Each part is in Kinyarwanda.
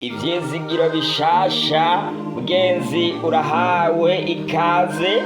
ivyizigiro bishasha mugenzi urahawe ikaze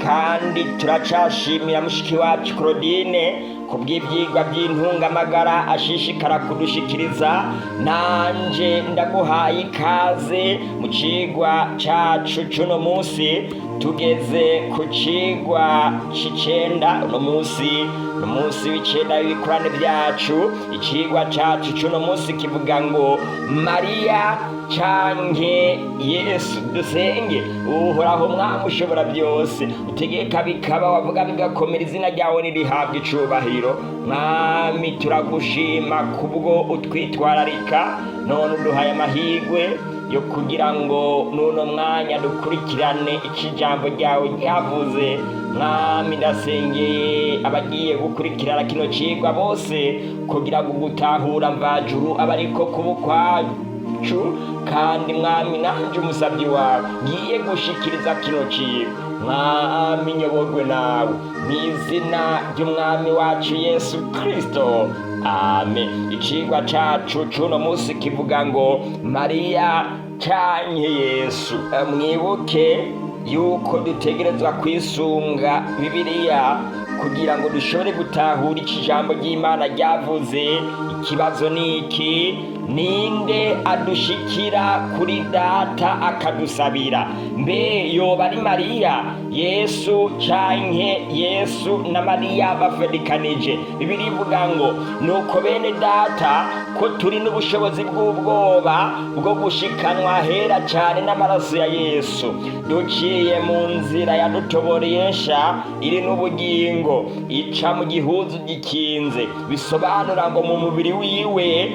kandi turacashimira mushiki wacu Claudine kubw'ivyigwa by'intungamagara ashishikara kudushikiriza. Nanje ndaguhaye ikaze mu cigwa cacu cuno musi. Tugeze ku cigwa c'icenda. Uno musi w'icenda w'ibikorane vyacu. Icigwa cacu cuno musi kivuga ngo Mariya canke Yesu. Dusenge. Uhoraho Mwami ushobora byose, utegeka bikaba, wavuga bigakomera, izina ryawe nirihabwe icubahiro. Mwami turagushima kubwo utwitwararika, none uduhaye amahigwe yo kugira ngo nuno mwanya dukurikirane ijambo ryawe ryavuze. Mwami ndasengeye abagiye gukurikirana kino cigwa bose kugira ngo gutahura mvajuru abariko kubukwacu, kandi Mwami nanje umusavyi wawe ngiye gushikiriza kino cigwa. Mwami nyoborwe nawe mw'izina ry'umwami wacu Yesu Kristo, amen. Icigwa cacu cuno musi kivuga ngo Mariya canke Yesu. Mwibuke yuko dutegerezwa kwisunga Bibiliya kugira ngo dushobore gutahura ijambo ry'Imana ryavuze. Ikibazo niki: ninde adushikira kuri data akadusabira? Mbe yoba ari Mariya, Yesu canke Yesu na Mariya bafedikanije? Bibiliya ivuga ngo nuko bene data ko turi n'ubushobozi bw'ubwoba bwo gushikanwa hera cane n'amaraso ya Yesu, duciye mu nzira yadutoboreyesha iri n'ubugingo, ica mu gihuzu gikinze. Bisobanura ngo mu mubiri wiwe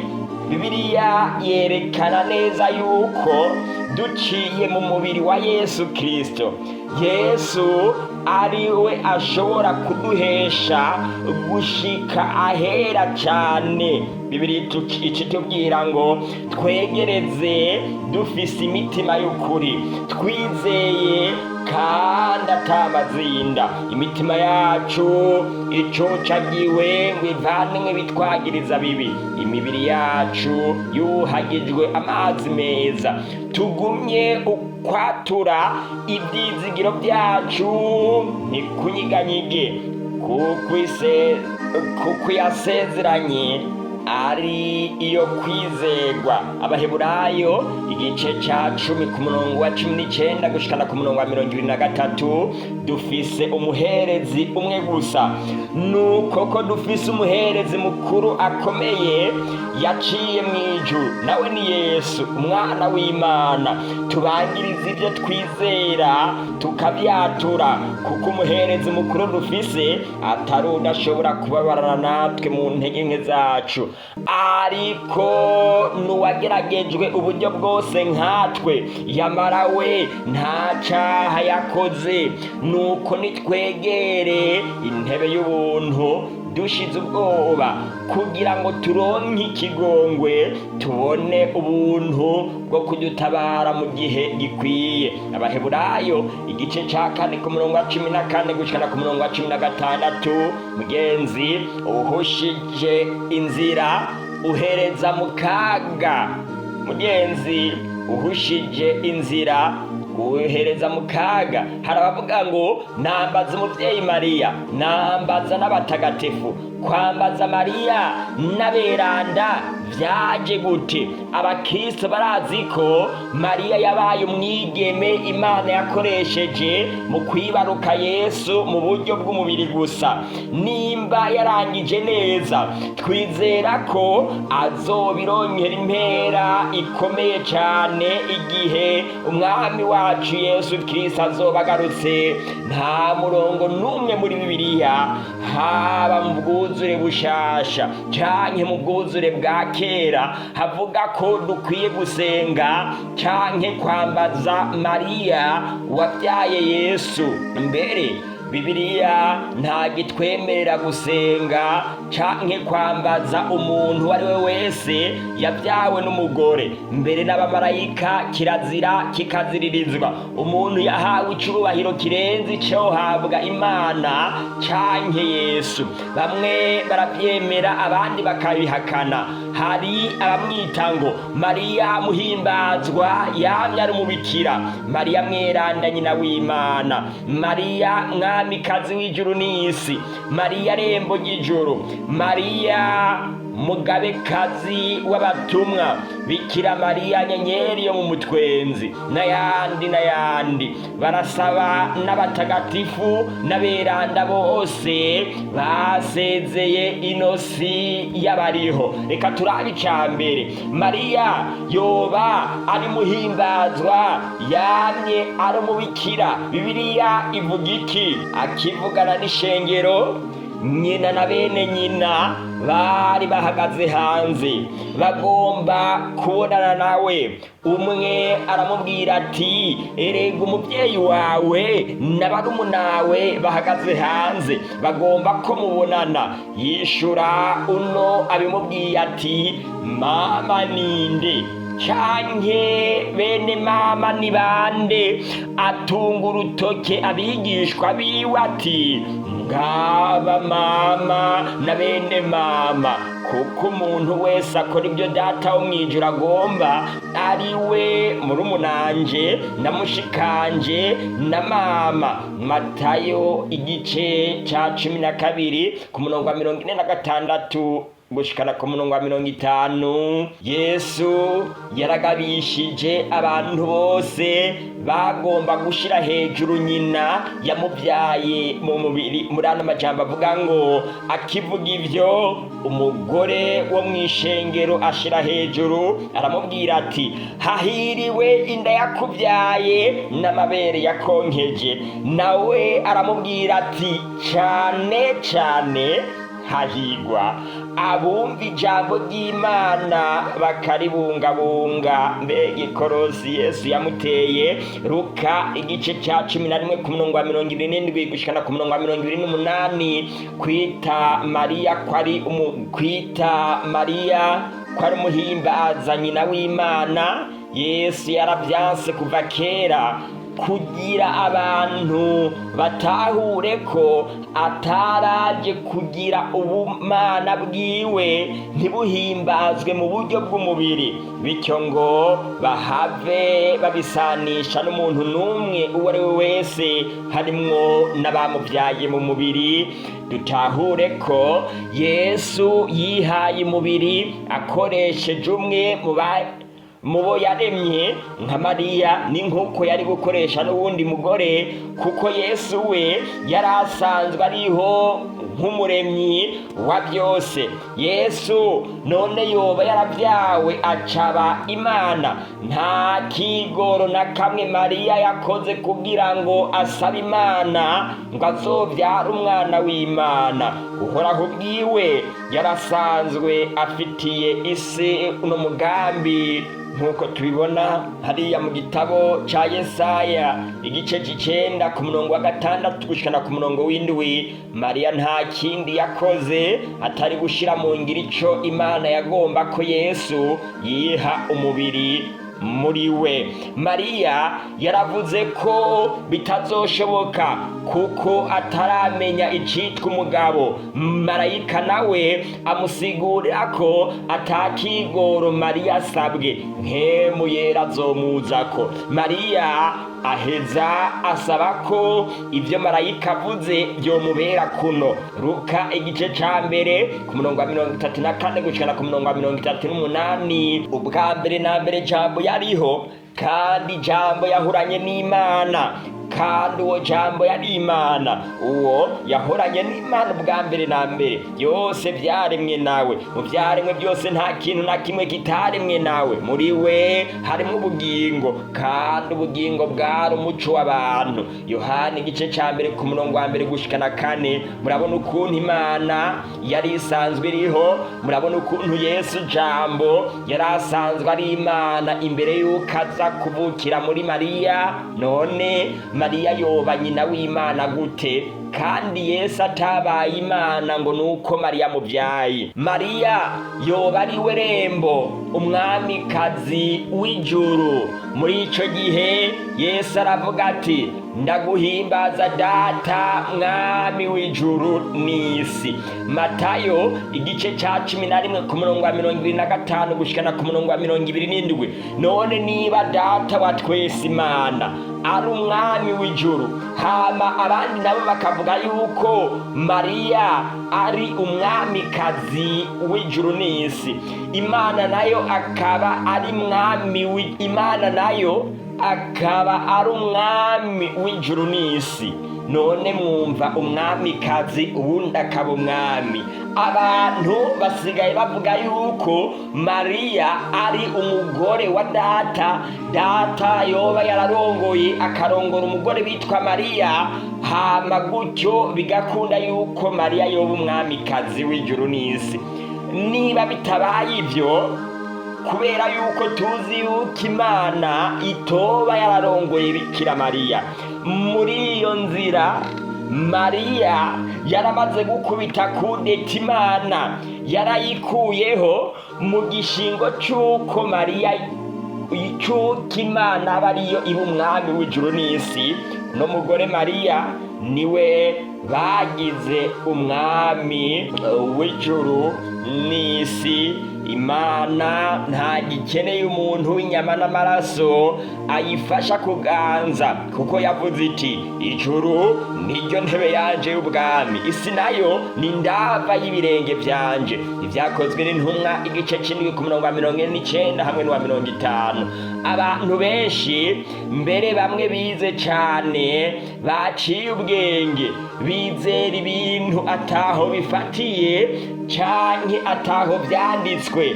Bibiliya yerekana neza yuko duciye mu mubiri wa Yesu Kristo, Yesu ari we ashobora kuduhesha gushika ahera cane. Bibiliya itubwira ngo twegereze dufise imitima y'ukuri, twizeye kandi atamazinda. Imitima yacu icocagiwe ngo ivanwe bitwagiriza bibi, imibiri yacu yuhagijwe amazi meza. Tugumye ukwatura ivyizigiro vyacu ntikunyiganyige, kuko yasezeranye ari iyo kwizegwa. Abaheburayo igice ca 10 ku murongo wa 19 gushikana ku murongo wa 23. Dufise umuherezi umwe gusa, nuko ko dufise umuherezi mukuru akomeye yaciye mw'ijuru, nawe ni Yesu umwana w'Imana. Tubangiriza ivyo twizera tukavyatura, kuko umuherezi mukuru dufise atari udashobora kubabarana natwe mu ntege nke zacu, ariko nuwageragejwe uburyo bwose nkatwe, yamara we nta caha yakoze. Nuko nitwegere intebe y'ubuntu dushize ubwoba, kugira ngo turonke ikigongwe, tubone ubuntu bwo kudutabara mu gihe gikwiye. Abaheburayo igice ca 4 ku murongo wa 14 gushikana ku murongo wa 16. Mugenzi, uhushije inzira uhereza mu kaga. Mugenzi, uhushije inzira uhereza mu kaga. Hari abavuga ngo nambaza umuvyeyi Mariya, nambaza n'abatagatifu. Kwambaza Mariya n'aberanda vyaje gute? Abakristo barazi ko Mariya yabaye umwigeme Imana yakoresheje mu kwibaruka Yesu mu buryo bw'umubiri gusa. Nimba yarangije neza, twizera ko azobironkera impera ikomeye cane igihe umwami wacu Yesu Kristo azoba agarutse. Nta murongo n'umwe muri Bibiliya, haba mu bwuzure bushasha canke mu bwuzure bwa kera, havuga ko dukwiye gusenga canke kwambaza Mariya wavyaye Yesu. Mbere Bibiliya ntabwo itwemerera gusenga canke kwambaza umuntu uwo ari we wese yabyawe n'umugore. Mbere n'abamarayika kirazira kikaziririzwa. Umuntu yahawe icubahiro kirenze ico habwa Imana canke Yesu. Bamwe baravyemera abandi bakabihakana. hari abamwita ngo Mariya muhimbazwa yamye ari umubikira, Mariya mweranda nyina w'Imana, Mariya mwamikazi w'ijuru n'isi, Mariya rembo ry'ijuru, Mariya mugabekazi w'abatumwa, Bikira Mariya nyenyeri yo mu mutwenzi, n'ayandi. Barasaba n'abatagatifu n'aberanda bose basezeye inosi y'abariho. Reka turabe icambere, Mariya yoba ari muhimbazwa yamye ari umubikira. Bibiliya ivuga iki? Akivugana n'ishengero, nyina na bene nyina bari bahagaze hanze bagomba kubonana nawe. Umwe aramubwira ati erega umubyeyi wawe na barumunawe bahagaze hanze bagomba ko mubonana. Yishura uno abimubwiye ati mama ninde canke bene mama ni bande? Atunga urutoke abigishwa biwe ati ngaba mama na bene mama, kuko umuntu wese akora ibyo data wo mw'ijuru agomba ari we murumunanje na mushikanje na mama. Matayo igice ca 12 ku murongo wa 46 gushikana ku murongo wa 50. Yesu yaragabishije abantu bose bagomba gushira hejuru nyina yamubyaye mu mubiri. Muri ano majambo avuga ngo akivuga ivyo, umugore wo mw'ishengero ashira hejuru aramubwira ati hahiriwe inda yakubyaye n'amabere yakonkeje. Nawe aramubwira ati cane hahigwa abumva ijambo ry'Imana bakaribungabunga. Mbega ikorosi Yesu yamuteye. Luka igice ca 11 ku murongo wa 27 gushikana ku murongo wa 28. Kwita Mariya kwari umuhimbaza nyina w'Imana, Yesu yaravyanse kuva kera kugira abantu batahure ko ataraje kugira ubumana bwiwe ntibuhimbazwe mu buryo bw'umubiri, bityo ngo bahave babisanisha n'umuntu n'umwe uwo ari we wese harimwo n'abamubyaye mu mubiri. Dutahure ko Yesu yihaye umubiri akoresheje umwe mubo yaremye nka Mariya, ni nk'uko yari gukoresha n'uwundi mugore, kuko Yesu we yari asanzwe ariho nk'umuremyi wa byose. Yesu none yoba yaravyawe acaba Imana. Nta kigoro na kamwe Mariya yakoze kugira ngo asabe Imana ngo azovyara umwana w'Imana. Uhoraho ubwiwe yarasanzwe afitiye isi uno mugambi, nk'uko tubibona hariya mu gitabo ca Yesaya igice c'9 ku murongo wa 6 gushikana ku murongo w'7. Mariya nta kindi yakoze atari gushira mu ngiro ico Imana yagomba ko Yesu yiha umubiri muri we. Mariya yaravuze ko bitazoshoboka kuko ataramenya icitwa umugabo. Marayika nawe amusigurira ko atakigoro Mariya asabwe, mpwemu yera azomuzako. Mariya aheza asaba ko ibyo marayika avuze byomubera kuno. Luka igice ca 1 ku murongo wa 34 gushikana ku murongo wa 38. Ubwa mbere na mbere jambo yariho, kandi jambo yahuranye n'Imana, kandi uwo jambo yari Imana. Uwo yahoranye n'Imana ubwa mbere na mbere. Byose byaremwe nawe. Mu byaremwe byose nta kintu na kimwe kitaremwe nawe. Muri we harimo ubugingo, kandi ubugingo bwari umuco w'abantu. Yohana igice ca 1 ku murongo wa 1 gushikana 4. Murabona ukuntu Imana yari isanzwe iriho. Murabona ukuntu Yesu jambo yari asanzwe ari Imana imbere y'uko aza kuvukira muri Mariya. None Mariya yoba nyina w'Imana gute kandi Yesu atabaye Imana ngo nuko Mariya muvyaye? Mariya yoba ari we rembo, umwamikazi w'ijuru. Muri ico gihe Yesu aravuga ati ndaguhimbaza Data mwami w'ijuru n'isi. Matayo igice ca 11 ku murongo wa 25 gushikana ku murongo wa 27. None niba Data wa twese Imana ari umwami w'ijuru, hama abandi nabo bakavuga yuko Mariya ari umwamikazi w'ijuru n'isi, Imana nayo akaba ari umwami w'ijuru n'isi. None mwumva umwamikazi uwundi akaba umwami. Abantu basigaye bavuga yuko Mariya ari umugore wa Data yoba yararongoye akarongora umugore bitwa Mariya, hama gutyo bigakunda yuko Mariya yoba umwamikazi w'ijuru n'isi. Niba bitabaye ivyo, kubera yuko tuzi yuko Imana itoba yararongoye Bikira Mariya, muri iyo nzira Mariya yaramaze gukubita kudeta Imana yarayikuyeho mu gishingo c'uko Imana aba ariyo iba umwami w'ijuru n'isi. No mugore Mariya niwe bagize umwami w'ijuru n'isi. Imana ntagikeneye umuntu w'inyama n'amaraso ayifasha kuganza, kuko yavuze iti ijuru niryo ntebe yanje y'ubwami, isi nayo ni ndava y'ibirenge vyanje. Ivyakozwe n'intumwa igice c'indwi ku murongo wa 49 hamwe n'uwa 50. Abantu benshi mbere bamwe bize cane baciye ubwenge bizera ibintu ataho bifatiye canke ataho vyanditswe,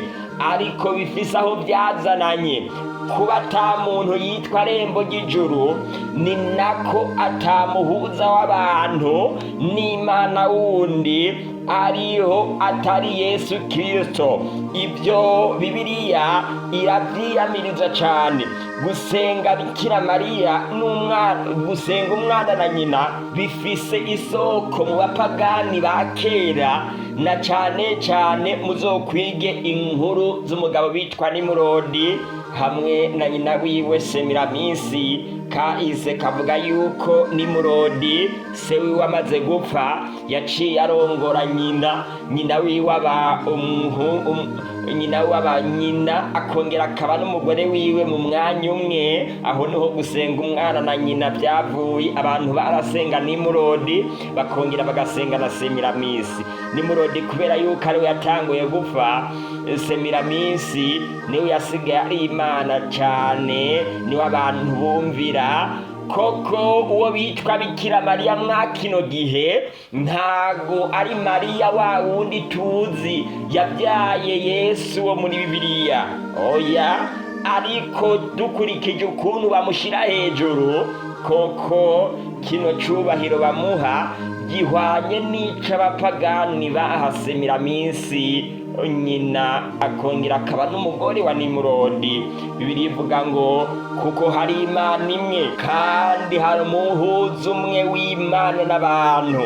ariko bifise aho vyazananye. Kuba ata muntu yitwa rembo ry'ijuru, ni nako atamuhuza w'abantu n'Imana wundi ariho atari Yesu Kristo. Ibyo Bibiliya iravyiyamiriza cane. Gusenga Bikira Mariya gusenga umwana na nyina bifise isoko mu bapagani ba kera, na cane muzokwige inkuru z'umugabo bitwa Nimurodi hamwe na nyina wiwe Semiramisi. Kahise kavuga yuko Nimurodi se wiwe amaze gupfa yaciye arongora nyina wiwe nyina akongera akaba n'umugore wiwe mu mwanya umwe. Aho niho gusenga umwana na nyina byavuye. Abantu barasenga Nimurodi bakongera bagasenga na Semiramisi. Nimurodi kubera yuko ariwe yatanguye gupfa, Semiramisi niwe yasigaye ari Imana cane, niwe abantu bumvira. Koko uwo bitwa Bikira Mariya mwakino gihe ntago ari Mariya wa wundi tuzi yabyaye Yesu wo muri Bibiliya, oya. Ariko dukurikije ukuntu bamushira hejuru, koko kino cubahiro bamuha gihwanye n'ic'abapagani baha Semiramisi nyina akongera akaba n'umugore wa Nimurodi. Bibiliya ivuga ngo kuko hari Imana imwe kandi hari umuhuza umwe w'Imana n'abantu,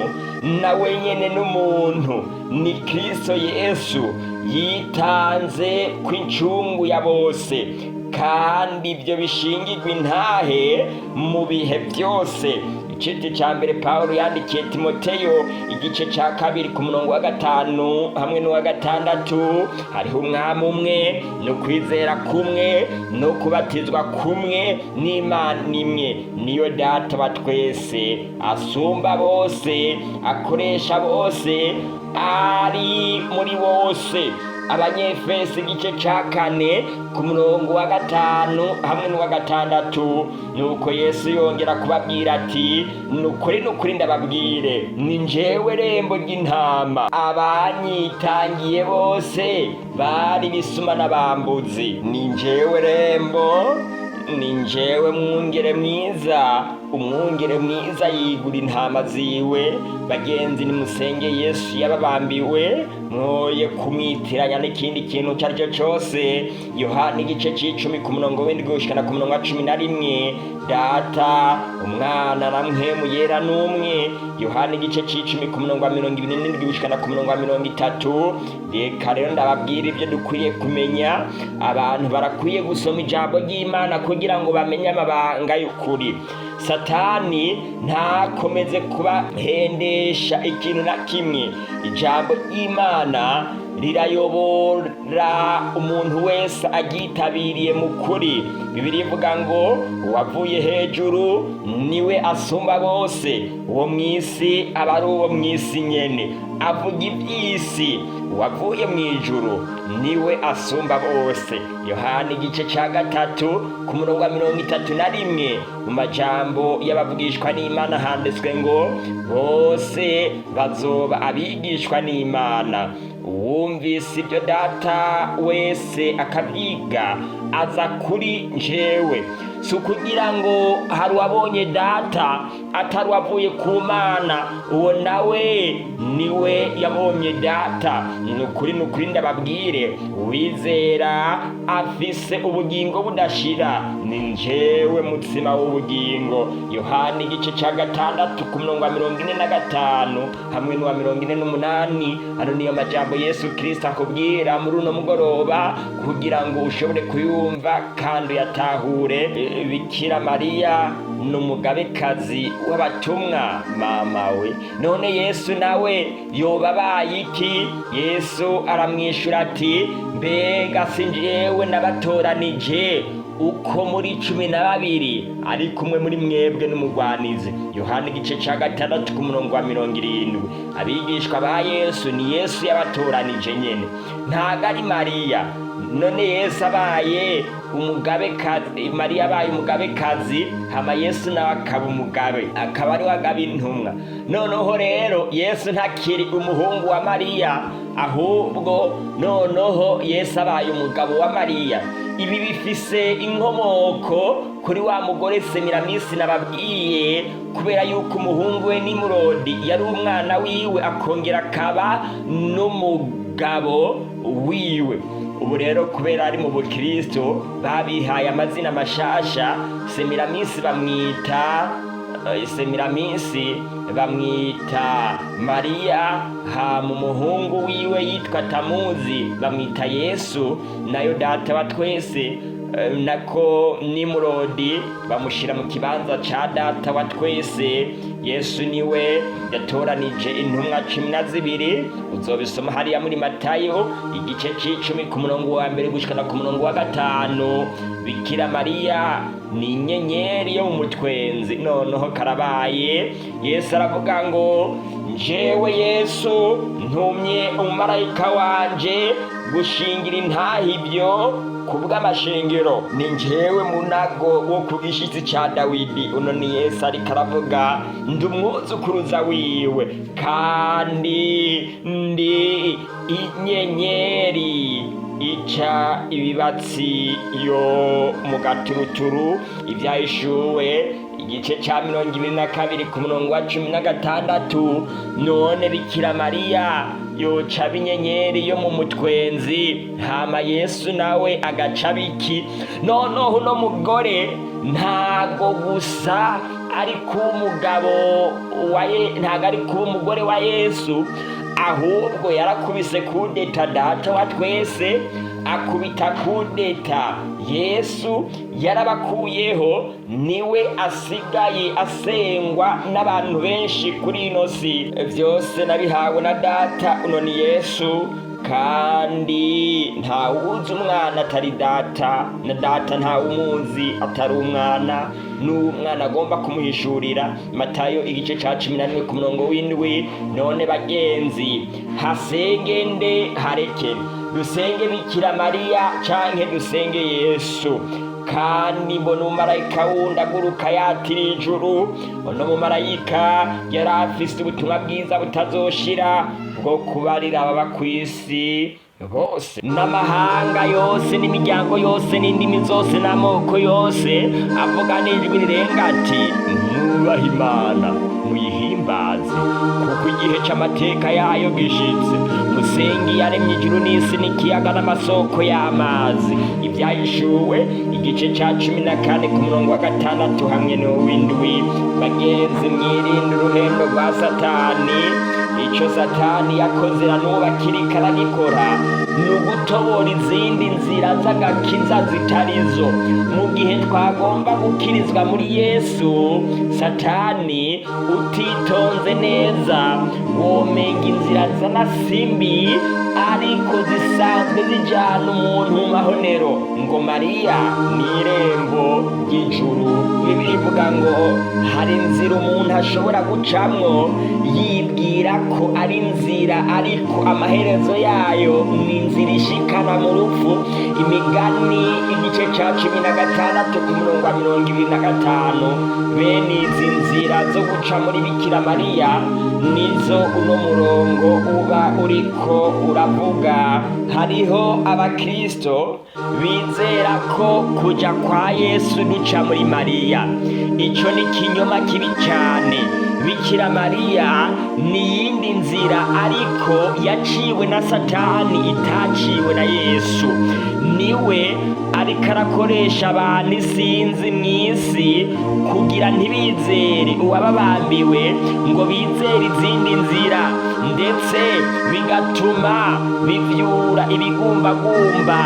nawe nyene n'umuntu, ni Kristo Yesu yitanze kw'incungu ya bose, kandi ibyo bishingirwa intahe mu bihe byose. Icete ca mbere Pawulo yandikiye Timoteyo igice ca 2 ku murongo wa 5 hamwe n'uwa 6. Hariho umwami umwe, no kwizera kumwe, no kubatizwa kumwe, n'Imana imwe, niyo Data wa twese, asumba bose, akoresha bose, ari muri bose. Abanyefesi igice ca 4 ku murongo wa 5 hamwe n'uwa 6. Nuko Yesu yongera kubabwira ati nukuri ndababwire, ni njyewe rembo ry'intama. Abanyitangiye bose bari bisuma n'abambuzi. Ni njyewe rembo, ni njyewe mwungere mwiza umwungere mwiza yigura intama ziwe. Bagenzi, nimusenge Yesu yababambiwe, mwoye kumwitiranya n'ikindi kintu icyo ari cyo cyose. Yohana igice c'icumi ku murongo w'indwi gushikana ku murongo wa 11. Data, Umwana na Mpwemu Yera n'umwe. Yohana igice c'icumi ku murongo wa 27 gushikana ku murongo wa 30. Reka rero ndababwira ibyo dukwiye kumenya. Abantu barakwiye gusoma ijambo ry'Imana kugira ngo bamenye amabanga y'ukuri. Satani ntakomeze kubahendesha ikintu na kimwe. Ijambo ry'Imana rirayobora umuntu wese agitabiriye mu kuri. Bibiliya ivuga ngo uwavuye hejuru niwe asumba bose, uwo mw'isi aba ari uwo mw'isi nyene. Avuga iby'isi, uwavuye mu ijuru niwe asumba bose. Yohana igice ca 3 ku murongo wa 31. Mu majambo y'abavugishwa n'Imana handitswe ngo bose bazoba abigishwa n'Imana. Uwumvise ibyo Data wese akabyiga aza kuri jewe. Si ukugira ngo hari uwabonye Data atari uwavuye ku Mana, uwo nawe niwe yabonye Data. Nukuri ndababwire, uwizera afise ubugingo budashira, ni njyewe mutsima w'ubugingo. Yohana igice ca 6 ku murongo wa 45 hamwe n'uwa 48. Ano niyo majambo Yesu Kristo akubwira muri uno mugoroba kugira ngo ushobore kuyumva kandi uyatahure. Bikira Mariya n'umugabekazi w'abatumwa mama we. None Yesu nawe yobabaye iki? Yesu aramwishura ati, mbega si njyewe nabatoranije uko muri 12 ariko umwe muri mwebwe n'umugwanizi. Yohana igice ca 6 ku murongo wa 70. Abigishwa ba Yesu ni Yesu yabatoranije nyene, ntago ari Mariya. None Yesu abaye umugabekazi, Mariya abaye umugabekazi, hama Yesu nawe akaba umugabe, akaba ari wagaba intumwa. Noneho rero Yesu ntakiri umuhungu wa Mariya, ahubwo noneho Yesu abaye umugabo wa Mariya. Ibi bifise inkomoko kuri wa mugore Semiramisi nababwiye, kubera yuko umuhungu we Nimurodi yari umwana wiwe akongera akaba n'umugabo wiwe. Ubu rero kubera ari mu Bukristo babihaye amazina mashasha. Semiramisi bamwita Mariya, hama umuhungu wiwe yitwa Tamuzi bamwita Yesu. Nayo Data wa twese nako Nimurodi bamushira mu kibanza ca Data wa twese. Yesu niwe yatoranije intumwa 12. Uzobisoma hariya muri Matayo igice c'icumi ku murongo wa 1 gushikana ku murongo wa 5. Bikira Mariya ni inyenyeri yo mu mutwenzi. Noneho karabaye Yesu aravuga ngo, njewe Yesu ntumye umumarayika wanje gushingira intahe ibyo kubw'amashengero. Ni njyewe munago wo ku gishitsi ca Dawidi. Uno ni Yesu ariko aravuga, ndi umwuzukuruza wiwe kandi ndi inyenyeri ica ibibatsi yo mu gaturuturu. Ivyahishuwe igice ca 22 ku murongo wa 16. None Bikira Mariya yoca inyenyeri yo mu mutwenzi, hama Yesu nawe agaca biki. Noneho uno mugore ntago gusa ari kuba umugabo ntago ari kuba umugore wa Yesu, ahubwo yarakubise kudeta Data wa twese, akubita kudeta Yesu. Yarabakuyeho, niwe asigaye asengwa n'abantu benshi kuri ino si. Vyose nabihawe na Data, uno ni Yesu, kandi ntawuzi umwana atari Data, na Data ntawumuzi atari umwana, n'umwana agomba kumuhishurira. Matayo igice ca 14 ku murongo w'7. None bagenzi, hasenge nde hareke? Dusenge Bikira Mariya canke dusenge Yesu? Kandi mbona umumarayika wundi aguruka yatira ijuru. Uno mumarayika yari afise ubutumwa bwiza butazoshira bwo kubarira ababa kw'isi bose n'amahanga yose n'imiryango yose n'indimi zose n'amoko yose avuga n'ijwi rirenga ati mwubahe Imana muyihimbaze kuko igihe c'amateka yayo gishitse. Musenge yaremye ijuru n'isi n'ikiyaga n'amasoko y'amazi. Ibyahishuwe igice ca 14 ku murongo wa 6 hamwe n'uw'indwi. Bagenzi, mwirinde uruhendo rwa Satani. Ico Satani yakoze na n'ubu akiriko aragikora ni ugutobora izindi nzira z'agakiza zitarizo. Mu gihe twagomba gukirizwa muri Yesu, Satani utitonze neza womenga inzira z'anasimbi ariko zisanzwe zijana umuntu mu mahonero. Ngo Mariya ni irembo ry'ijuru. Bibiliya ivuga ngo hari inzira umuntu ashobora gucamwo yibwira ko ari inzira, ariko amaherezo yayo ni inzira ishikana mu rupfu. Imigani igice ca 16 ku murongo wa 25. Bene izi nzira zo guca muri Bikira Mariya nizo uno murongo uba uriko uravuga. Hariho abakristo bizera ko kuja kwa Yesu duca muri Mariya. Ico ni kinyoma kibi cyane. Bikira Mariya ni yindi nzira ariko yaciwe na Satani, itaciwe na Yesu. Niwe ariko arakoresha abantu isinzi mw'isi kugira ntibizere uwababambiwe, ngo bizere izindi nzira, ndetse bigatuma bivyura ibigumbagumba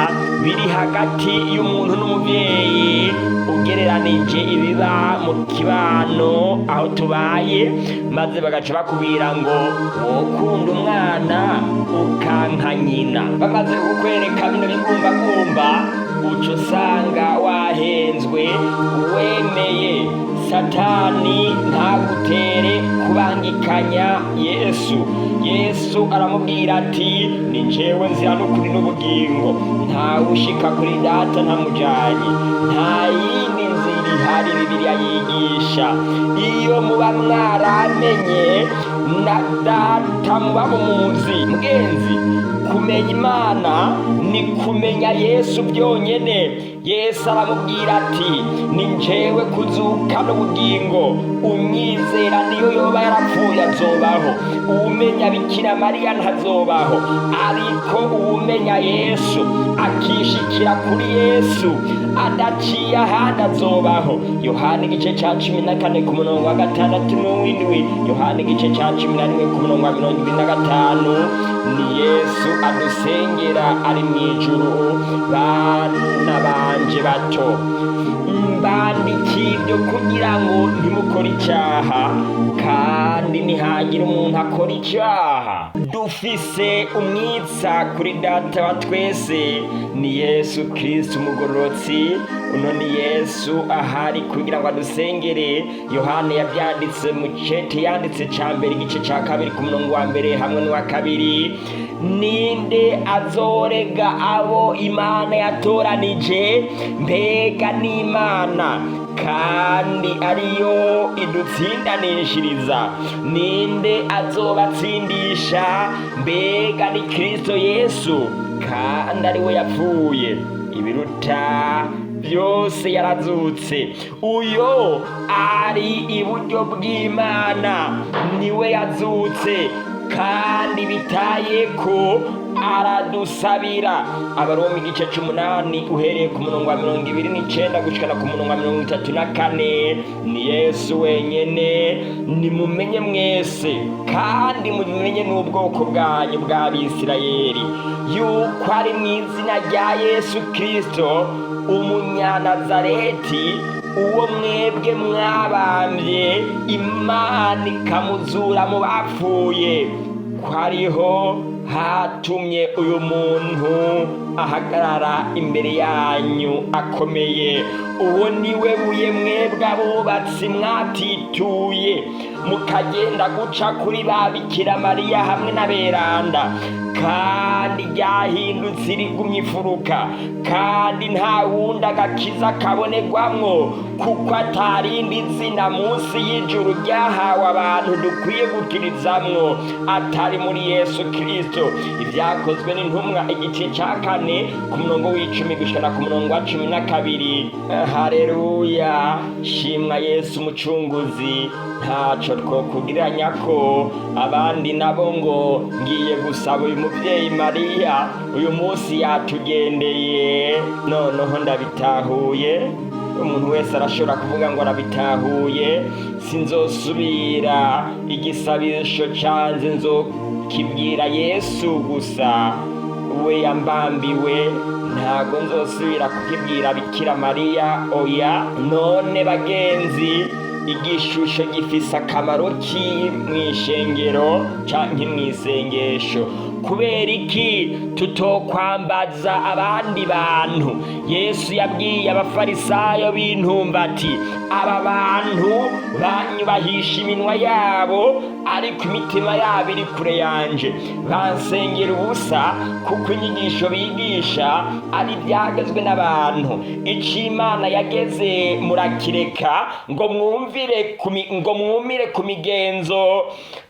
biri hagati y'umuntu n'umuvyeyi. Ugereranije ibiba mu kibano aho tubaye, maze bagaca bakubwira ngo wokunda umwana ukanka nyina. Bamaze kukwereka bino bigumbagumba uca usanga wahenzwe, wemeye. Satani ntagutere kubangikanya Yesu. Yesu aramubwira ati ni jewe nzira n'ukuri n'ubugingo, ntawushika kuri Data ntamujanye. Nta yindi nzira ihari Bibiliya yigisha. Iyo muba mwaramenye na Data muba mumuzi. Mugenzi, kumenya Imana ni kumenya Yesu byonyene. Yesu aramubwira ati ni jewe kuzuka n'ubugingo, unyizera niyo yoba yarapfuye azobaho. Uwumenya Bikira Mariya ntazobaho, ariko uwumenya Yesu akishikira kuri Yesu adaciye ahandi azobaho. Yohana igice ca 14 ku murongo wa 6 n'uw'indwi. Yohana igice ca 11 ku murongo wa 25. Ni Yesu adusengera ari mw'ijuru. Bana banje bato, mbandikiye ibyo kugira ngo ntimukore icyaha, kandi ntihagira umuntu akora icyaha. Dufise umwitsa kuri Data wa twese, ni Yesu Kristo umugororotsi. Uno ni Yesu ahari kugira ngo adusengere. Yohana yabyanditse mu cete yanditse ca mbere igice ca 2 ku murongo wa 1 hamwe n'uwa 2. Ninde azorega abo Imana yatoranije? Mbega ni Imana kandi ariyo idutsindanishiriza. Ninde azobatsindisha? Mbega ni Kristo Yesu, kandi ariwe yapfuye ibiruta byose yarazutse. Uyo ari iburyo bw'Imana niwe yazutse, kandi bitaye ko aradusabira. Abaroma igice 8 uhereye ku murongo wa 29 gushikana ku murongo wa 34. Ni Yesu wenyene. Nimumenye mwese kandi mumenye n'ubwoko bwanyu bw'Abisirayeli yuko ari mu izina rya Yesu Kristo umunyanazareti, uwo mwebwe mwabambye Imana ikamuzura mu bapfuye, ko ariho hatumye uyu muntu ahagarara imbere yanyu akomeye. uwo niwe buye mwebwe abubatsi mwatituye mukagenda guca kuri ba Bikira Mariya hamwe n'aberanda, kandi ryahindutse irigumye ifuruka, kandi nta wundi agakiza kabonerwamwo, kuko atarindi zina munsi y'ijuru ryahawe abantu dukwiye gukirizamwo atari muri Yesu Kristo. Ibyakozwe n'intumwa igice cya 4 ku murongo w'10 gushika ku murongo wa 12. Haleluya, shimwa Yesu Umucunguzi. Ntaco twokugiranya ko abandi nabo ngo ngiye gusaba uyu muvyeyi Mariya uyu munsi yatugendeye, noneho ndabitahuye. Umuntu wese arashobora kuvuga ngo arabitahuye, sinzosubira igisabisho cyanze nzokibwira Yesu gusa, we yambambiwe, ntago nzosubira kukibwira Bikira Mariya, oya. None bagenzi, igishusho gifise akamaro ki mw'ishengero canke mw'isengesho? Kubera iki tutokwambaza abandi bantu? Yesu yabwiye abafarisayo b'intumva ati, aba bantu banyubahisha iminwa yabo ariko imitima yabo iri kure yanje, bansengera ubusa kuko inyigisho bigisha ari ibyagezwe n'abantu. Ico Imana yageze murakireka ngo mwumire ku migenzo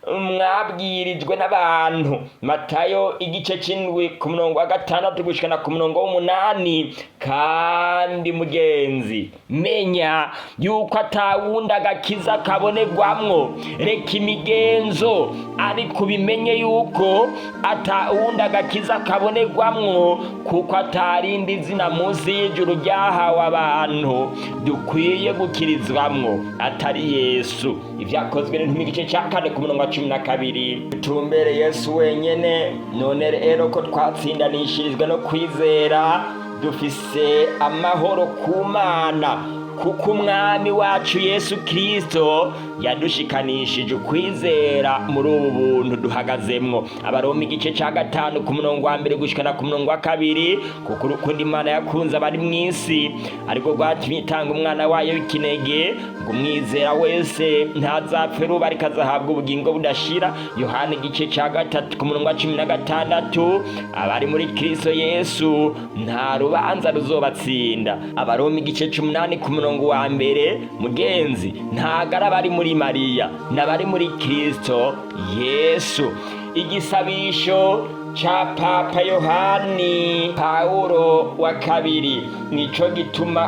mwabwirijwe n'abantu. Matayo igice 7 ku murongo wa 6 gushika ku murongo w'8. Kandi mugenzi, menya yuko atawundi agakiza kabonerwamwo, reka imigenzo, ariko bimenye yuko atawundi agakiza kabonerwamwo, kuko atarindi zina munsi y'ijuru ryahawe abantu dukwiye gukirizwamwo atari Yesu. Ibyakozwe n'intumwa igice cya 4 ku murongo wa 12. Tumbere Yesu wenyene. None rero ko twatsindanishirijwe no kwizera, dufise amahoro ku Mana, kuko umwami wacu Yesu Kristo yadushikanishije ukwizera muri ubu buntu duhagazemwo. Abaroma igice cya 5 ku murongo wa 1 gushika ku murongo wa 2. Kuko urukundo Imana yakunze abari mw'isi ariko rwatumye itanga umwana wayo w'ikinege, ngo umwizera wese ntazapfe ruba ariko azahabwa ubugingo budashira. Yohana igice cya 3 ku murongo wa 16. Abari muri Kristo Yesu nta rubanza ruzobatsinda. Abaroma igice 18 ku murongo wa 1. Mugenzi, ntagara bari muri Mariya n'abari muri Kristo Yesu. Igisabisho cha Papa Yohani Paulo wa kabiri nico gituma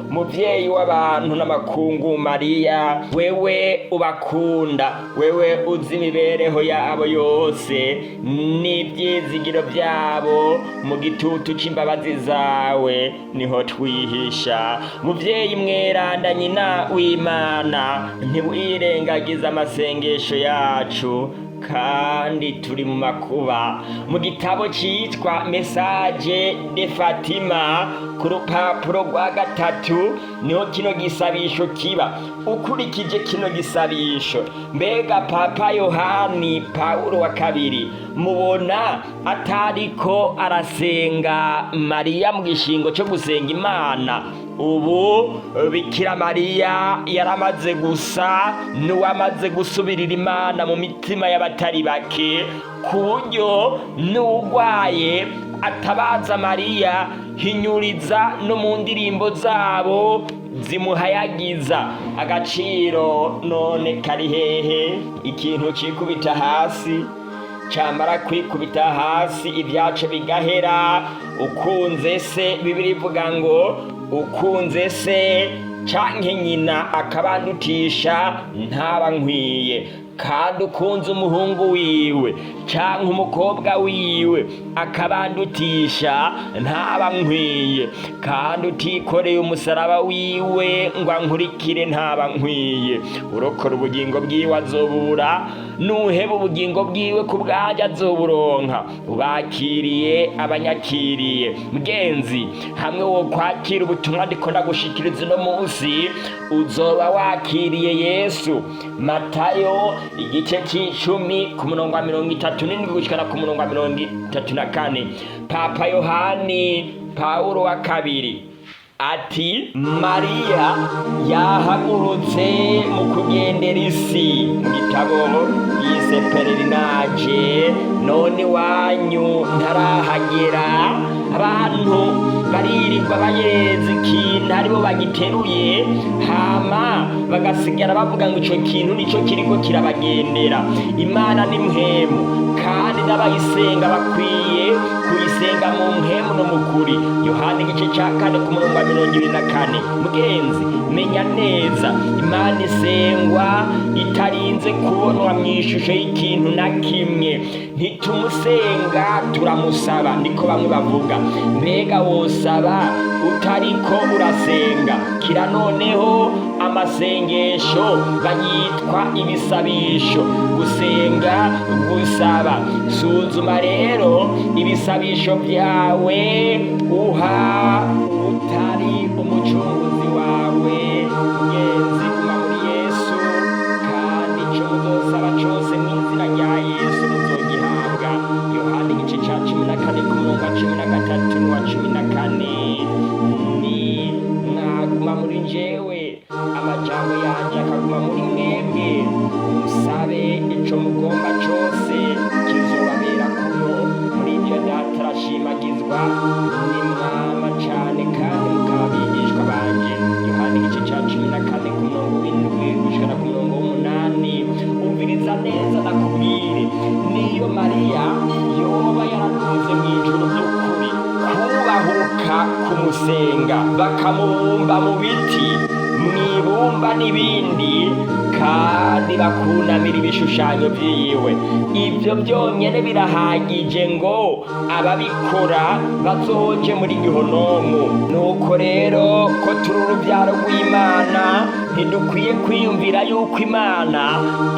muvyeyi w'abantu n'amakungu Mariya, wewe ubakunda, wewe uzi imibereho yabo yose n'ivyizigiro vyabo, mu gitutu c'imbabazi zawe niho twihisha. Muvyeyi mweranda, nyina w'Imana, ntiwirengagiza amasengesho yacu kandi turi mu makuba. Mu gitabo cyitwa Message de Fatima ku rupapuro rwa 3 niho kino gisabisho kiba. Ukurikije kino gisabisho, mbega Papa Yohani Paulo wa kabiri mubona atariko arasenga Mariya mu gishingo cyo gusenga Imana? Ubu Bikira Mariya yaramaze gusa n'uwamaze gusubirira Imana mu mitima y'abatari bake, ku buryo n'ugwaye atabaza Mariya, hinyuriza no mu ndirimbo zabo zimuhayagiza agaciro. None kari hehe ikintu cikubita hasi, camara kwikubita hasi ibyacu bigahera? Ukunze se, Bibiri ivuga ngo ukunze se canke nyina akabandutisha ntaba nkwiye, kandi ukunze umuhungu wiwe canke umukobwa wiwe akabandutisha ntaba nkwiye, kandi utikoreye umusaraba wiwe ngo ankurikire ntaba nkwiye. Urokora ubugingo bwiwe azobura, nuheba ubugingo bwiwe ku bwanje azoburonka. Ubakiriye abanyakiriye. Mugenzi, hamwe wo kwakira ubutumwa ndiko ndagushikiriza uno munsi, uzoba wakiriye Yesu. Matayo igice c'10 ku murongo wa 37 gushika ku murongo wa 34. Papa Yohani Paulo wa kabiri ati Mariya yahagurutse mu kugendera isi mu gitabo yise Pelerinaje, none iwanyu ntarahagera. Abantu baririrwa bayereza ikintu aribo bagiteruye, hama bagasigara bavuga ngo ico kintu nico kiriko kirabagendera. Imana ni mpwemu, kandi n'abayisenga bakwiye kuyisenga mu mpwemu no mu kuri. Yohana igice ca 4 ku murongo wa 24. Mugenzi, menya neza Imana isengwa itarinze kubonwa mw'ishusho y'ikintu na kimwe. Ntitumusenga, turamusaba, niko bamwe bavuga. Mbega wosaba utariko urasenga? Kira noneho amasengesho bayitwa ibisabisho. Gusenga, gusaba. Suzuma rero ibisabisho byawe uha utari umucunguzi wawe. Mugenzi, guma muri Yesu, kandi ico muzosaba cose mw'izina rya Yesu muzogihabwa. Yohana igice ca 14 ku murongo wa 13 n'uwa 14. Ni mwaguma muri jewe, amajambo yanje akaguma muri mwebwe. Musabe ico mugomba cose kizobabera kuno. Muri ivyo Data arashimagizwa, ni mwama cane kandi mukaba abigishwa banje. Yohana igice ca 14 ku murongo w'indwi gushika ku murongo w'umunani. Umviriza neza nakubwire, niyo Mariya yoba yaraduze mw'ijuru by'ukuri, kubahuka kumusenga bakamubumba mu biti, mw'ibumba n'ibindi, kandi bakunamira ibishushanyo vyiwe, ivyo byonyene birahagije ngo ababikora bazoje muri gihonomu. Nuko rero ko turi uruvyaro rw'Imana, ntidukwiye kwiyumvira yuko Imana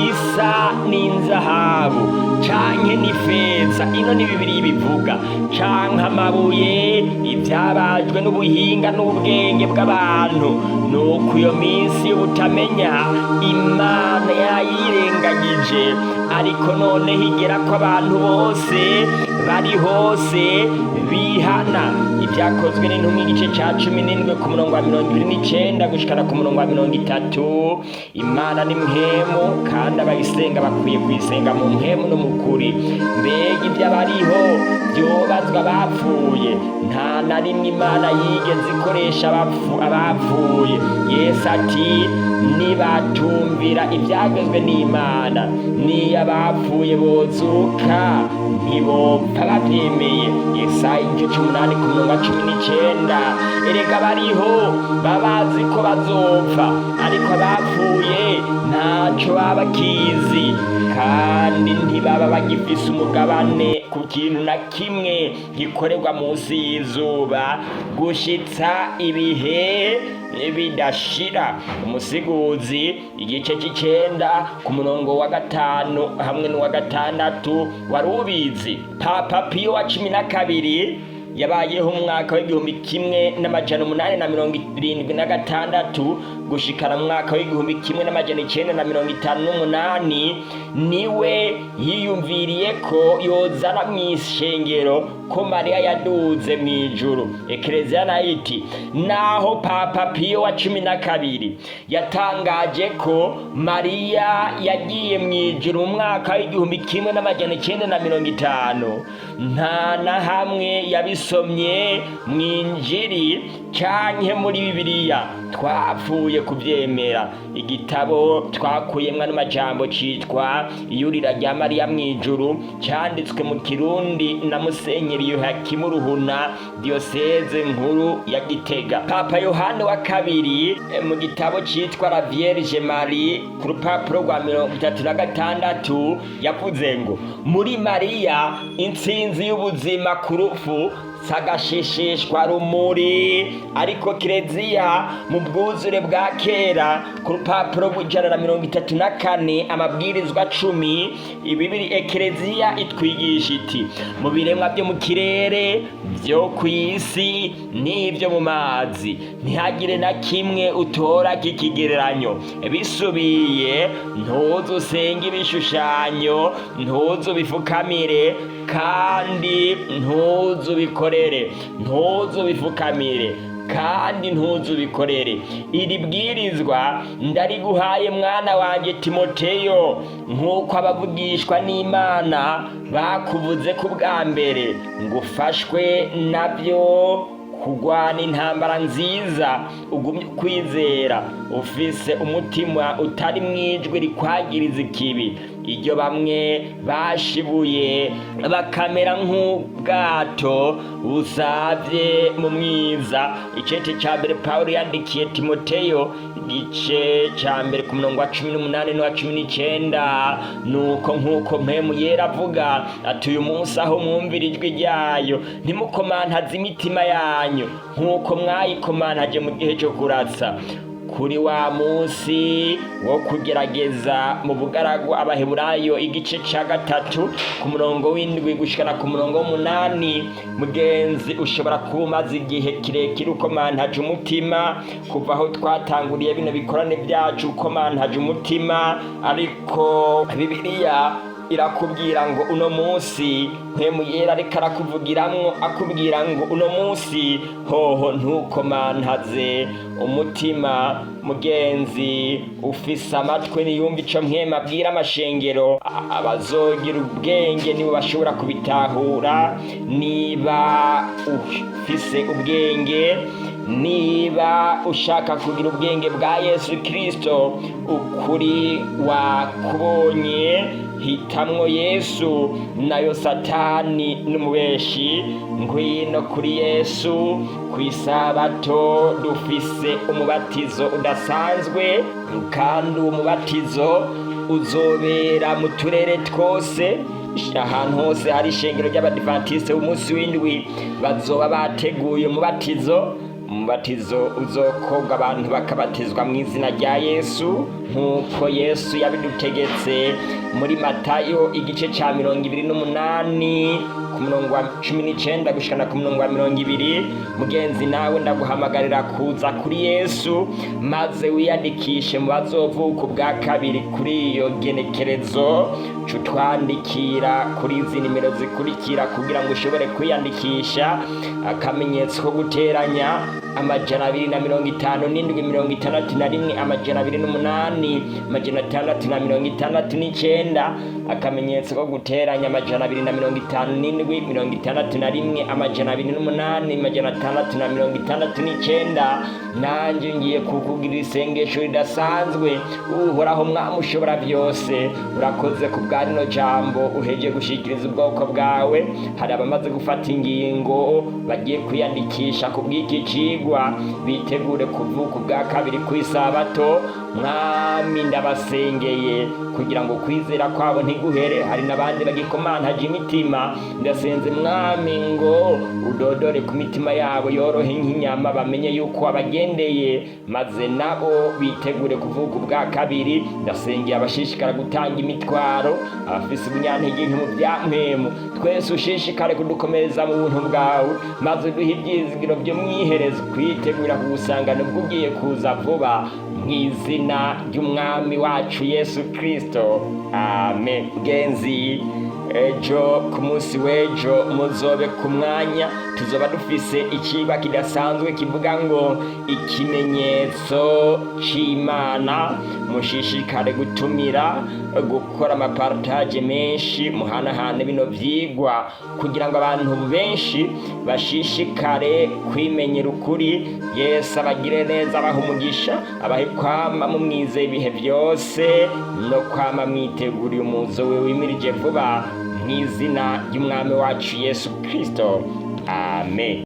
isa n'inzahabu canke n'ifeza, ino ni Bibiliya ibivuga, canke amabuye, ivyabajwe n'ubuhinga n'ubwenge bw'abantu. Nuko iyo minsi y'ubutamenya Imana yayirengagije, ariko none higera ko abantu bose bari hose bihana. Ibyakozwe n'intumwa igice ca 17 ku murongo wa 29 gushikana ku murongo wa 30. Imana ni mpwemu, kandi abayisenga bakwiye kuyisenga mu mpwemu no mu kuri. Mbega ivy'abariho vyobazwa abapfuye, nta na rimwe Imana yigeze ikoresha abapfuye. Yesu ati nibatumvira ivyagezwe n'Imana, niyo abapfuye bozuka ntibopfa bavyemeye. Yesaya igice 8 ku murongo wa 19. Erega bariho babazi ko bazopfa, ariko abapfuye ntaco baba bakizi, kandi ntibaba bagifise umugabane ku kintu na kimwe gikorerwa munsi y'izuba gushitsa ibihe bidashira. Umusiguzi igice c'9 ku murongo wa 5 hamwe n'uwa 6 wari ubizi. Papa Pio wa 12 yabayeho mu mwaka w'igihumbi kimwe n'amajana 876 gushikana mu mwaka w'igihumbi kimwe n'amajana 958. Niwe yiyumviriye ko yozana mw'ishengero ko Mariya yaduze mw'ijuru. Ekereziya nayo iti naho Papa Pio wa 12 yatangaje ko Mariya yagiye mw'ijuru mu mwaka w'igihumbi kimwe n'amajana 950, nta na hamwe yabisomye mw'Injili canke muri Bibiliya twapfuye kuvyemera. Igitabo twakuyemwo n'amajambo citwa Iyurira rya Mariya mw'ijuru, canditswe mu Kirundi na Musenyeri Yohakimu Ruhuna, Dioseze nkuru ya Gitega. Papa Yohane wa 2 mu gitabo citwa La Vierge Marie ku rupapuro rwa 36 yavuze ngo muri Mariya intsinzi y'ubuzima ku rupfu sagashishishwa rumuri. Ariko Kireziya mu bwuzure bwa kera ku rupapuro rw'134 amabwirizwa 10 ibibiri, Ekereziya itwigisha iti mu biremwa byo mu kirere, byo kw'isi n'ibyo mu mazi ntihagire na kimwe utora k'ikigereranyo. Bisubiye, ntuzusenge ibishushanyo, ntuzubifukamire, kandi ntuzubikorere, ntuzubifukamire, kandi ntuzubikorere. Iri bwirizwa ndariguhaye mwana wanjye Timoteyo, nk'uko abavugishwa n'Imana bakuvuze ku bwa mbere, ngo ufashwe nabyo kugwana intambara nziza, ugumye kwizera, ufise umutima utari mwijwi rikwagiriza ikibi, iryo bamwe bashibuye bakamera nk'ubwato busavye mu mwiza. Icete ca mbere Pawulo yandikiye Timoteyo, igice ca mbere ku murongo wa 18 n'uwa 19, nuko nk'uko mpemu yera avuga ati uyu munsi aho mwumvira ijwi ryayo ntimukomantaze imitima yanyu nk'uko mwayikomantaje mu gihe cyo kuratsa, kuri wa munsi wo kugerageza mu bugaragu. Abaheburayo igice ca 3 ku murongo w'7 gushikana ku murongo w'8. Mugenzi, ushobora kumaza igihe kirekire ukomantaje umutima kuva aho twatanguriye bino bikorane byacu, ukomantaje umutima, ariko Bibiliya irakubwira ngo uno munsi mpemu yera ariko arakuvugiramwo akubwira ngo uno munsi hoho ntukomantaze umutima. Mugenzi, ufise amatwi niyumva ico mpemu abwira amashengero. Abazogira ubwenge nibo bashobora kubitahura. Niba ufise ubwenge, niba ushaka kugira ubwenge bwa Yesu Kristo, ukuri wakubonye, hitamwo Yesu, nayo Satani n'umubeshi. Ngwino kuri Yesu. Kw'isabato dufise umubatizo udasanzwe, kandi uwo mubatizo uzobera mu turere twose. Ahantu hose hari ishengero ry'Abadiventiste umunsi w'indwi bazoba bateguye umubatizo uzokorwa, abantu bakabatizwa mu izina rya Yesu, nk'uko Yesu yabidutegetse muri Matayo igice ca 28 ku murongo wa 19 gushikana ku murongo wa 20. Mugenzi, nawe ndaguhamagarira kuza kuri Yesu maze wiyandikishe mu bazovuka ubwa kabiri kuri iyo genekerezo. Cutwandikira kuri izi nimero zikurikira kugira ngo ushobore kwiyandikisha: akamenyetso ko guteranya 257 akamenyetso ko guteranya 257 Nanje ngiye kukugirira isengesho ridasanzwe. Uhoraho Mwami ushobora byose, urakoze ku bwa rino jambo uheje gushikiriza ubwoko bwawe. Hari abamaze gufata ingingo bagiye kwiyandikisha ku bw'iki cigwa, bitegure kuvuka ubwa kabiri kw'isabato. Mwami, ndabasengeye kugira ngo kwizera kwabo ntiguhere. Hari n'abandi bagikomantaje imitima, ndasenze Mwami ngo udodore ku mitima yabo, yorohe nk'inyama, bamenye yuko wabagendeye, maze nabo bitegure kuvuka ubwa kabiri. Ndasengeye abashishikara gutanga imitwaro, abafise ubunyantege nke mu bya mpemu, twese ushishikare kudukomereza mu buntu bwawe, maze duhe ibyizigiro byo mwihereza kwitegura kugusangana ubwo ugiye kuza vuba, mw'izina ry'umwami wacu Yesu Kristo, amen. Mugenzi, ejo ku munsi w'ejo muzobe ku mwanya, tuzoba dufise icigwa kidasanzwe kivuga ngo ikimenyetso c'Imana. Mushishikare gutumira, gukora amapartage menshi, muhanahane bino vyigwa kugira ngo abantu benshi bashishikare kwimenyera ukuri. Yesu abagire neza, abaha umugisha, abahe kwama mumwizeye ibihe byose no kwama mwiteguriye umuzo we wimirije vuba, mw'izina ry'umwami wacu Yesu Kristo, amen.